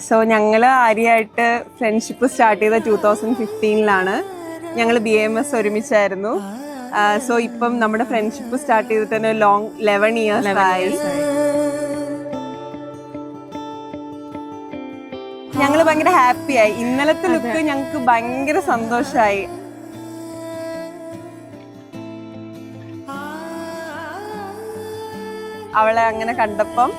So ഞങ്ങൾ ആര്യമായിട്ട് friendship start ചെയ്ത 2015 ഞങ്ങൾ BAMS ഒരുമിച്ചായിരുന്നു. സോ ഇപ്പം നമ്മുടെ ഫ്രണ്ട്ഷിപ്പ് സ്റ്റാർട്ട് ചെയ്തിട്ട് തന്നെ ലോങ് 11 years ആയി. ഞങ്ങൾ ഭയങ്കര ഹാപ്പിയായി. ഇന്നലത്തെ ലുക്ക് ഞങ്ങൾക്ക് ഭയങ്കര സന്തോഷമായി. അവളെ അങ്ങനെ കണ്ടപ്പം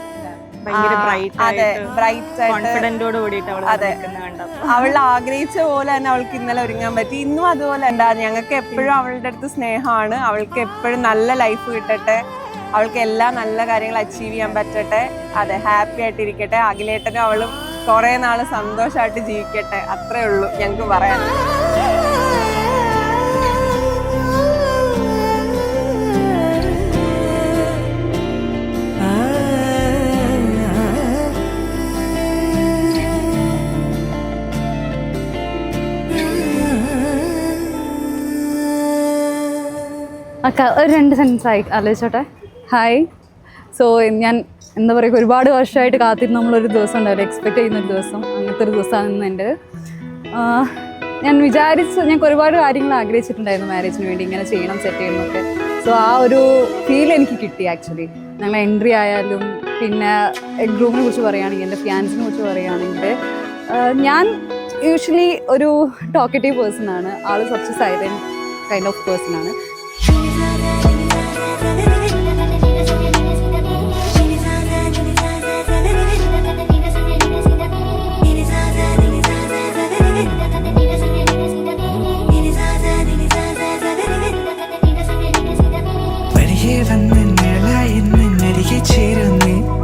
അവൾ ആഗ്രഹിച്ച പോലെ തന്നെ അവൾക്ക് ഇന്നലെ ഒരുങ്ങാൻ പറ്റി. ഇന്നും അതുപോലെ ഉണ്ടാകും. ഞങ്ങൾക്ക് എപ്പോഴും അവളുടെ അടുത്ത് സ്നേഹമാണ്. അവൾക്ക് എപ്പോഴും നല്ല ലൈഫ് കിട്ടട്ടെ, അവൾക്ക് എല്ലാ നല്ല കാര്യങ്ങളും അച്ചീവ് ചെയ്യാൻ പറ്റട്ടെ. അതെ, ഹാപ്പി ആയിട്ടിരിക്കട്ടെ. അഖിലേട്ടനും അവളും കുറെ നാള് സന്തോഷമായിട്ട് ജീവിക്കട്ടെ. അത്രേ ഉള്ളൂ ഞങ്ങൾക്ക് പറയാൻ. ഒരു 2 സെൻറ്റൻസ് ആലോചിച്ചോട്ടെ. ഹായ്. സോ ഞാൻ എന്താ പറയുക, ഒരുപാട് വർഷമായിട്ട് കാത്തിരുന്ന നമ്മളൊരു ദിവസം ഉണ്ടാവില്ല, എക്സ്പെക്ട് ചെയ്യുന്നൊരു ദിവസം. അങ്ങനത്തെ ഒരു ദിവസമാണ് ഇന്ന് എൻ്റെ. ഞങ്ങൾക്ക് ഒരുപാട് കാര്യങ്ങൾ ആഗ്രഹിച്ചിട്ടുണ്ടായിരുന്നു മാരേജിന് വേണ്ടി, ഇങ്ങനെ ചെയ്യണം, സെറ്റ് ചെയ്യണമൊക്കെ. സോ ആ ഒരു ഫീൽ എനിക്ക് കിട്ടി ആക്ച്വലി. ഞങ്ങൾ എൻട്രി ആയാലും പിന്നെ ഗ്രൂമിനെ കുറിച്ച് പറയുകയാണെങ്കിൽ, എൻ്റെ ഫിയാൻസിനെ കുറിച്ച് പറയുകയാണെങ്കിൽ, ഞാൻ യൂഷ്വലി ഒരു ടോക്കറ്റീവ് പേഴ്സണാണ്. ആൾ കുറച്ച് സൈലൻറ്റ് കൈൻഡ് ഓഫ് പേഴ്സണാണ്.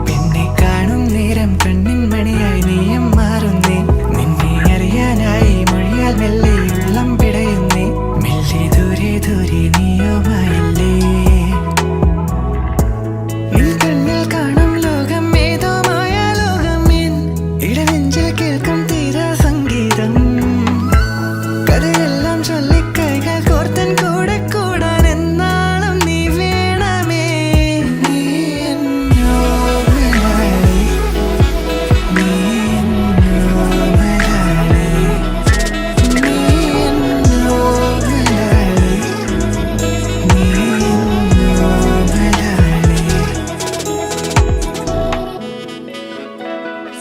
പിന്നെ കാണും നേരം കണ്ണിൻ മണിയായി നീയും മാറുന്നേ. നിന്നെ അറിയാനായി മൊഴിയാൽ മെല്ലെ ഉള്ളം പിടയുന്നേ. മെല്ലെ ദൂരെ ദൂരെ നീയുമായില്ലേ. നിൻ കണ്ണിൽ കാണും ലോകം ഏതോ മായ ലോകം. എൻ ഇടനെഞ്ചിൽ കേൾക്കും തീരാ സംഗീതം. കഥയെല്ലാം ചൊല്ലിക്കൈകൾ കോർത്തൻ കൂടെ കൂടാൻ എന്നാളും നീ വേണമേ.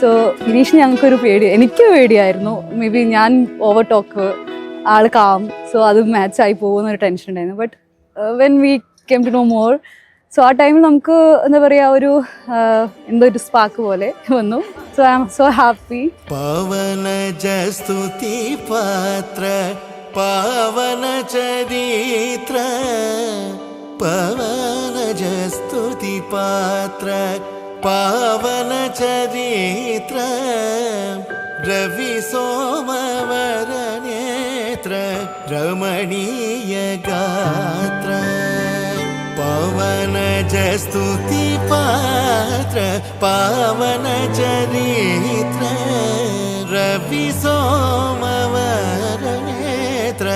സോ ഗിരീഷ് ഞങ്ങൾക്കൊരു എനിക്ക് പേടിയായിരുന്നു. മേ ബി ഞാൻ over talk, all calm. So അത് മാച്ചായി പോകുന്നൊരു ടെൻഷൻ ഉണ്ടായിരുന്നു. But when we came to know more, so ആ ടൈമിൽ നമുക്ക് എന്താ പറയുക, ഒരു എന്തോ ഒരു സ്പാർക്ക് പോലെ വന്നു. So I am so happy. പവന ജസ്തുതി പാത്ര പാവന ചരിത്ര. പവന ജസ്തുതി പാത്ര പാവന ചരിത്ര. രവി സോമവര നേത്ര രമണീയ ഗാത്ര. പവന ജസ്തുതി പാത്ര പാവന ചരിത്ര. രവി സോമവര നേത്ര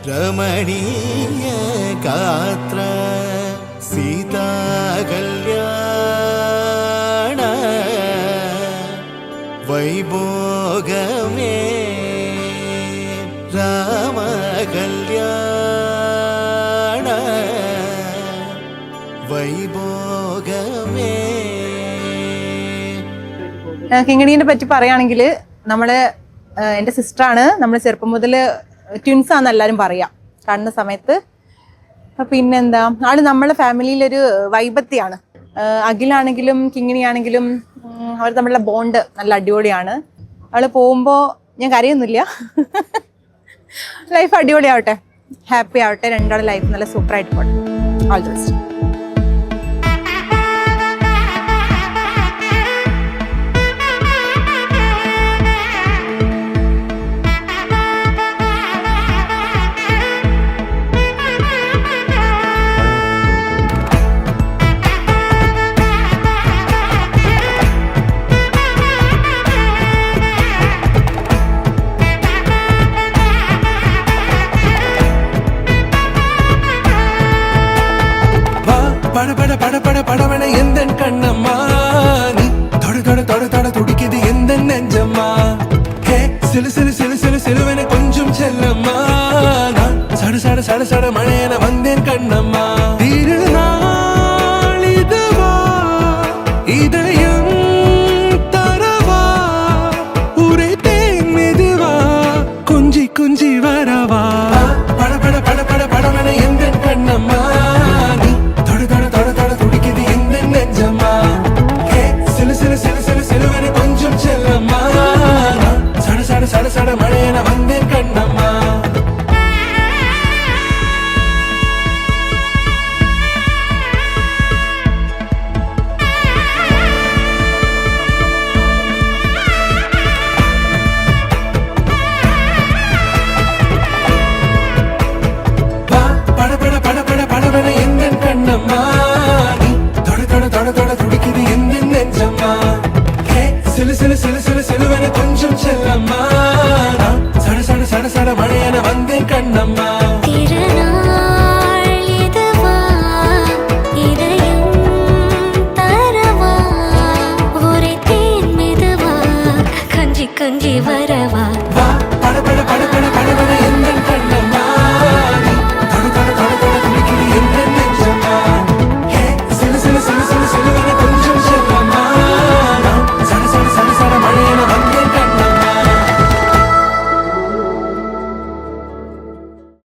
രമണീയ ഗാത്ര. സീതാ കല്യാണ വൈഭോഗമേ. രാമ കല്യാണ വൈഭോഗമേ. കിങ്ങിണീനെ പറ്റി പറയുകയാണെങ്കിൽ, എൻ്റെ സിസ്റ്ററാണ്. നമ്മൾ ചെറുപ്പം മുതൽ ട്വിൻസാന്ന് എല്ലാവരും പറയാം കാണുന്ന സമയത്ത്. പിന്നെന്താ, ആള് നമ്മളെ ഫാമിലിയിലൊരു വൈബത്തിയാണ്. അഖിലാണെങ്കിലും കിങ്ങിണിയാണെങ്കിലും അവർ തമ്മിലുള്ള ബോണ്ട് നല്ല അടിപൊളിയാണ്. അവള് പോകുമ്പോൾ ഞാൻ കരയൊന്നുമില്ല. ലൈഫ് അടിപൊളിയാവട്ടെ, ഹാപ്പി ആവട്ടെ. രണ്ടാളും ലൈഫ് നല്ല സൂപ്പറായിട്ട് പോട്ടെ. All the best. பட பட பட பட படவன எந்த கண்ணம்மா நீ தொட தொட தொட தொட துடிக்குது எந்த நெஞ்சம்மா ஹே சிலு சிலு சிலு சிலு சிலுவன கொஞ்சம் செல்லம்மா நான் சட சட சட சட மழையன வந்தேன் கண்ணம்மா திருநாள் இதுவா இதயம் தரவா உரைத்தேன் மெதுவா கொஞ்சி கொஞ்சி வரவா பட பட பட பட படவன எந்த கண்ணம்மா நீ தொட தொட தொட தொட துடிக்குது எந்த நெஞ்சம்மா ஹே சிலு சிலு சிலு சிலு சிலுவன கொஞ்சம் செல்லம்மா நான் சட சட சட சட மழையன வந்தேன் கண்ணம்மா பட பட பட பட படவன எந்த கண்ணம்மா நீ தொட தொட தொட தொட துடிக்குது எந்த நெஞ்சம்மா ஹே சிலு சிலு சிலு சிலு சிலுவன கொஞ்சம் செல்லம்மா நான் சட சட சட சட மழையன வந்தேன் கண்ணம்மா